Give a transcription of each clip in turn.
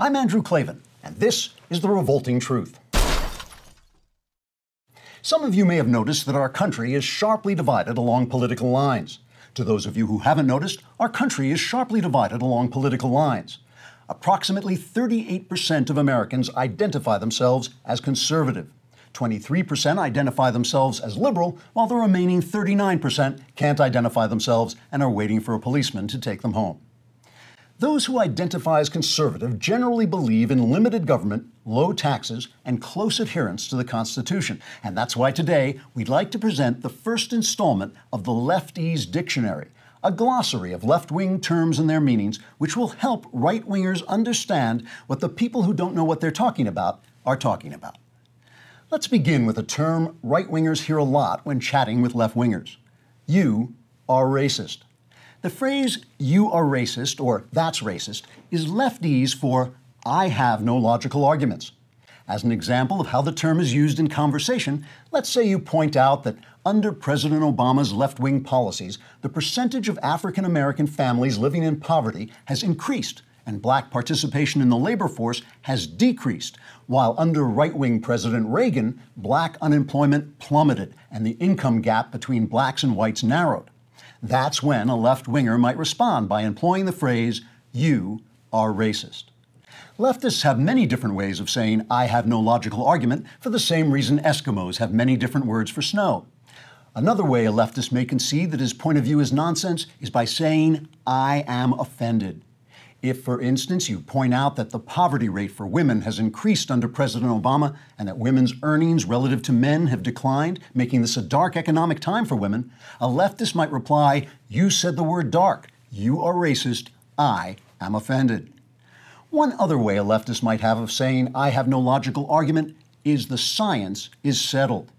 I'm Andrew Klavan, and this is The Revolting Truth. Some of you may have noticed that our country is sharply divided along political lines. To those of you who haven't noticed, our country is sharply divided along political lines. Approximately 38% of Americans identify themselves as conservative. 23% identify themselves as liberal, while the remaining 39% can't identify themselves and are waiting for a policeman to take them home. Those who identify as conservative generally believe in limited government, low taxes, and close adherence to the Constitution. And that's why today we'd like to present the first installment of the Lefties Dictionary, a glossary of left-wing terms and their meanings, which will help right-wingers understand what the people who don't know what they're talking about are talking about. Let's begin with a term right-wingers hear a lot when chatting with left-wingers. You are racist. The phrase, you are racist, or that's racist, is leftese for I have no logical arguments. As an example of how the term is used in conversation, let's say you point out that under President Obama's left-wing policies, the percentage of African-American families living in poverty has increased, and black participation in the labor force has decreased, while under right-wing President Reagan, black unemployment plummeted and the income gap between blacks and whites narrowed. That's when a left-winger might respond by employing the phrase, you are racist. Leftists have many different ways of saying, I have no logical argument, for the same reason Eskimos have many different words for snow. Another way a leftist may concede that his point of view is nonsense is by saying, I am offended. If, for instance, you point out that the poverty rate for women has increased under President Obama and that women's earnings relative to men have declined, making this a dark economic time for women, a leftist might reply, you said the word dark. You are racist. I am offended. One other way a leftist might have of saying, I have no logical argument, is the science is settled.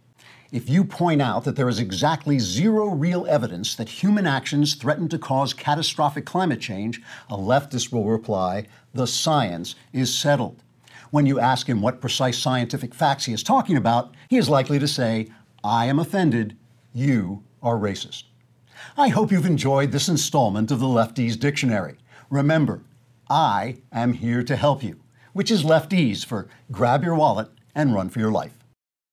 If you point out that there is exactly zero real evidence that human actions threaten to cause catastrophic climate change, a leftist will reply, the science is settled. When you ask him what precise scientific facts he is talking about, he is likely to say, I am offended, you are racist. I hope you've enjoyed this installment of the Lefties Dictionary. Remember, I am here to help you, which is leftese for grab your wallet and run for your life.